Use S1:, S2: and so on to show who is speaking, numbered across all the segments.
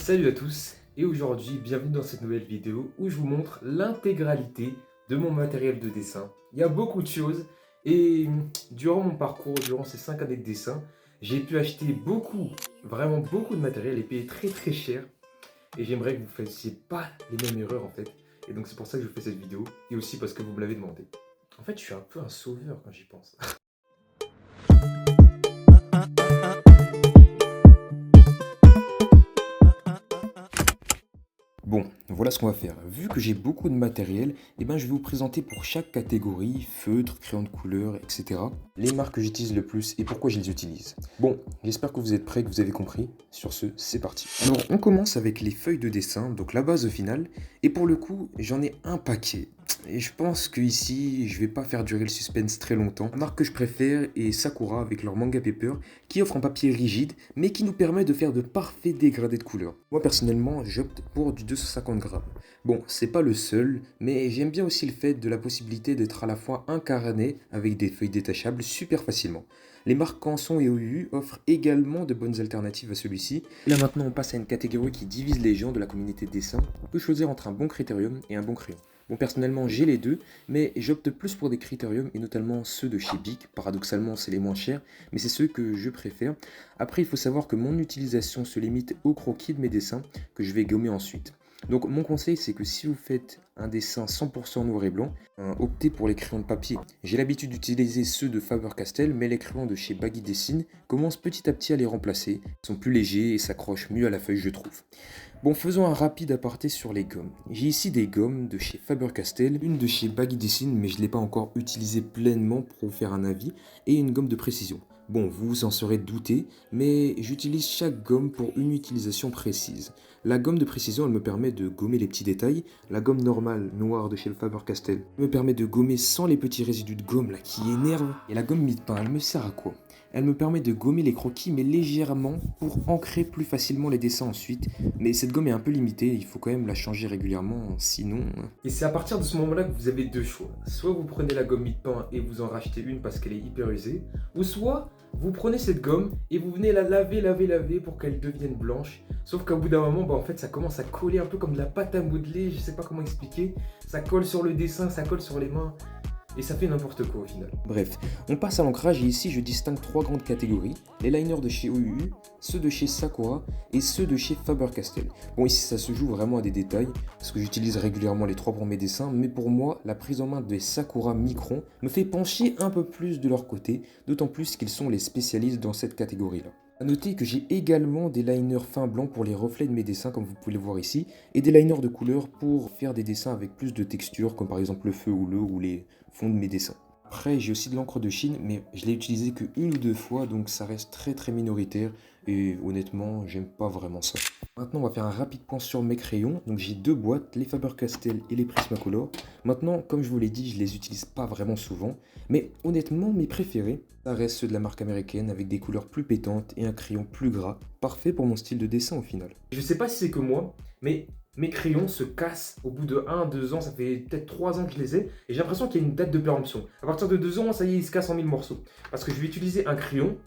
S1: Salut à tous et aujourd'hui bienvenue dans cette nouvelle vidéo où je vous montre l'intégralité de mon matériel de dessin. Il y a beaucoup de choses et durant mon parcours, durant ces 5 années de dessin, j'ai pu acheter beaucoup, vraiment beaucoup de matériel et payer très cher. Et j'aimerais que vous ne fassiez pas les mêmes erreurs en fait. Et donc c'est pour ça que je fais cette vidéo et aussi parce que vous me l'avez demandé. En fait je suis un peu un sauveur quand j'y pense. Bon, voilà ce qu'on va faire. Vu que j'ai beaucoup de matériel, je vais vous présenter pour chaque catégorie, feutre, crayon de couleur, etc. les marques que j'utilise le plus et pourquoi je les utilise. Bon, j'espère que vous êtes prêts, que vous avez compris. Sur ce, c'est parti. Alors, on commence avec les feuilles de dessin, donc la base au final. Et pour le coup, j'en ai un paquet. Et je pense que ici, je vais pas faire durer le suspense très longtemps. La marque que je préfère est Sakura avec leur manga paper qui offre un papier rigide mais qui nous permet de faire de parfaits dégradés de couleurs. Moi personnellement, j'opte pour du 250 grammes. Bon, c'est pas le seul, mais j'aime bien aussi le fait de la possibilité d'être à la fois incarné avec des feuilles détachables super facilement. Les marques Canson et OUU offrent également de bonnes alternatives à celui-ci. Là maintenant on passe à une catégorie qui divise les gens de la communauté de dessin. On peut choisir entre un bon critérium et un bon crayon. Bon, personnellement, j'ai les deux, mais j'opte plus pour des critériums et notamment ceux de chez Bic. Paradoxalement, c'est les moins chers, mais c'est ceux que je préfère. Après, il faut savoir que mon utilisation se limite au croquis de mes dessins que je vais gommer ensuite. Donc, mon conseil, c'est que si vous faites un dessin 100% noir et blanc, optez pour les crayons de papier. J'ai l'habitude d'utiliser ceux de Faber-Castell, mais les crayons de chez Baggy Dessine commencent petit à petit à les remplacer. Ils sont plus légers et s'accrochent mieux à la feuille, je trouve. Bon, faisons un rapide aparté sur les gommes. J'ai ici des gommes de chez Faber-Castell, une de chez Baggy Dessine, mais je ne l'ai pas encore utilisée pleinement pour vous faire un avis, et une gomme de précision. Bon, vous vous en serez douté, mais j'utilise chaque gomme pour une utilisation précise. La gomme de précision, elle me permet de gommer les petits détails. La gomme normale, noire de chez Faber-Castell, me permet de gommer sans les petits résidus de gomme là qui énervent. Et la gomme mid-pain, elle me sert à quoi? Elle me permet de gommer les croquis, mais légèrement, pour ancrer plus facilement les dessins ensuite. Mais cette gomme est un peu limitée, il faut quand même la changer régulièrement, sinon... Et c'est à partir de ce moment-là que vous avez deux choix. Soit vous prenez la gomme mid-pain et vous en rachetez une parce qu'elle est hyper usée, ou soit vous prenez cette gomme et vous venez la laver pour qu'elle devienne blanche. Sauf qu'au bout d'un moment, en fait, ça commence à coller un peu comme de la pâte à modeler, je sais pas comment expliquer. Ça colle sur le dessin, ça colle sur les mains. Et ça fait n'importe quoi au final. Bref, on passe à l'ancrage et ici je distingue trois grandes catégories. Les liners de chez OUU, ceux de chez Sakura et ceux de chez Faber-Castell. Bon, ici ça se joue vraiment à des détails parce que j'utilise régulièrement les trois pour mes dessins, mais pour moi la prise en main des Sakura Micron me fait pencher un peu plus de leur côté, d'autant plus qu'ils sont les spécialistes dans cette catégorie-là. A noter que j'ai également des liners fins blancs pour les reflets de mes dessins comme vous pouvez le voir ici, et des liners de couleur pour faire des dessins avec plus de texture comme par exemple le feu ou l'eau ou les fonds de mes dessins. Après j'ai aussi de l'encre de Chine mais je l'ai utilisé que une ou deux fois donc ça reste très minoritaire et honnêtement j'aime pas vraiment ça. Maintenant on va faire un rapide point sur mes crayons. Donc j'ai deux boîtes, les Faber-Castell et les Prismacolor. Maintenant comme je vous l'ai dit je les utilise pas vraiment souvent, mais honnêtement mes préférés ça reste ceux de la marque américaine avec des couleurs plus pétantes et un crayon plus gras, parfait pour mon style de dessin au final. Je sais pas si c'est que moi, mais mes crayons se cassent au bout de 1-2 ans, ça fait peut-être 3 ans que je les ai, et j'ai l'impression qu'il y a une date de péremption. À partir de 2 ans, ça y est, ils se cassent en 1000 morceaux. Parce que je vais utiliser un crayon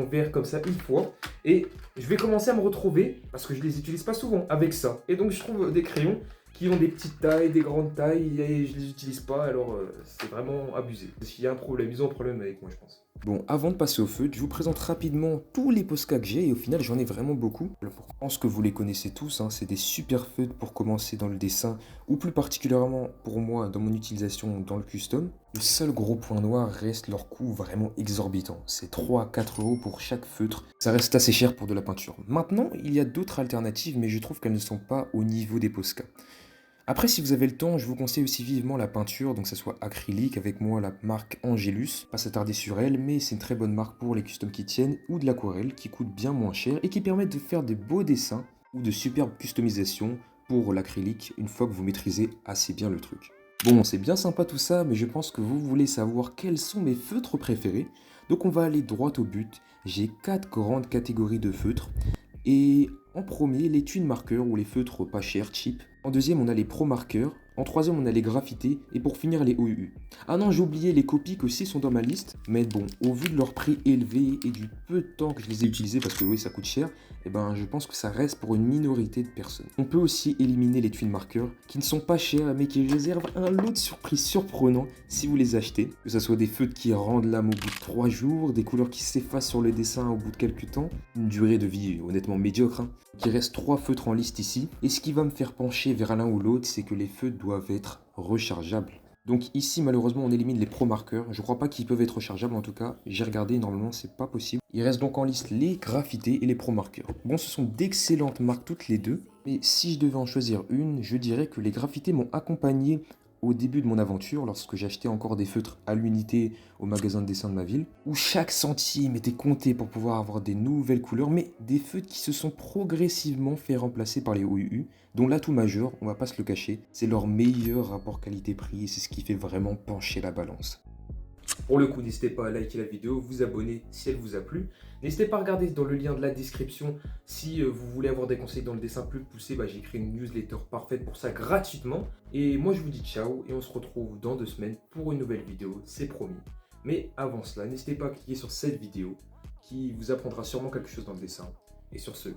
S1: vert comme ça une fois, et je vais commencer à me retrouver, parce que je les utilise pas souvent, avec ça. Et donc je trouve des crayons qui ont des petites tailles, des grandes tailles, et je les utilise pas, alors c'est vraiment abusé. S'il y a un problème, ils ont un problème avec moi je pense. Bon, avant de passer au feutre, je vous présente rapidement tous les Posca que j'ai et au final j'en ai vraiment beaucoup. Je pense que vous les connaissez tous, c'est des super feutres pour commencer dans le dessin ou plus particulièrement pour moi dans mon utilisation dans le custom. Le seul gros point noir reste leur coût vraiment exorbitant. C'est 3 à 4 euros pour chaque feutre. Ça reste assez cher pour de la peinture. Maintenant, il y a d'autres alternatives mais je trouve qu'elles ne sont pas au niveau des Posca. Après, si vous avez le temps, je vous conseille aussi vivement la peinture, donc ça soit acrylique, avec moi la marque Angelus. Pas s'attarder sur elle, mais c'est une très bonne marque pour les customs qui tiennent, ou de l'aquarelle, qui coûte bien moins cher et qui permettent de faire de beaux dessins ou de superbes customisations pour l'acrylique, une fois que vous maîtrisez assez bien le truc. Bon, c'est bien sympa tout ça, mais je pense que vous voulez savoir quels sont mes feutres préférés. Donc on va aller droit au but. J'ai 4 grandes catégories de feutres. Et en premier, les Twin Markers ou les feutres pas chers, cheap. En deuxième, on a les Pro Markers. En troisième, on a les graffités et pour finir les OUU. Ah non, j'ai oublié les copiques aussi sont dans ma liste, mais bon, au vu de leur prix élevé et du peu de temps que je les ai utilisés parce que oui, ça coûte cher, je pense que ça reste pour une minorité de personnes. On peut aussi éliminer les twin markers qui ne sont pas chers mais qui réservent un lot de surprises surprenants si vous les achetez. Que ce soit des feutres qui rendent l'âme au bout de 3 jours, des couleurs qui s'effacent sur le dessin au bout de quelques temps, une durée de vie honnêtement médiocre. Il reste 3 feutres en liste ici, et ce qui va me faire pencher vers l'un ou l'autre, c'est que les feutres doivent être rechargeables. Donc ici malheureusement on élimine les pro marqueurs, je crois pas qu'ils peuvent être rechargeables en tout cas, j'ai regardé normalement c'est pas possible. Il reste donc en liste les graffités et les pro marqueurs. Bon, ce sont d'excellentes marques toutes les deux, mais si je devais en choisir une, je dirais que les graffités m'ont accompagné au début de mon aventure, lorsque j'achetais encore des feutres à l'unité au magasin de dessin de ma ville, où chaque centime était compté pour pouvoir avoir des nouvelles couleurs, mais des feutres qui se sont progressivement fait remplacer par les OUU, dont l'atout majeur, on va pas se le cacher, c'est leur meilleur rapport qualité-prix et c'est ce qui fait vraiment pencher la balance. Pour le coup, n'hésitez pas à liker la vidéo, vous abonner si elle vous a plu. N'hésitez pas à regarder dans le lien de la description si vous voulez avoir des conseils dans le dessin plus poussé. J'ai créé une newsletter parfaite pour ça gratuitement. Et moi, je vous dis ciao et on se retrouve dans 2 semaines pour une nouvelle vidéo, c'est promis. Mais avant cela, n'hésitez pas à cliquer sur cette vidéo qui vous apprendra sûrement quelque chose dans le dessin. Et sur ce,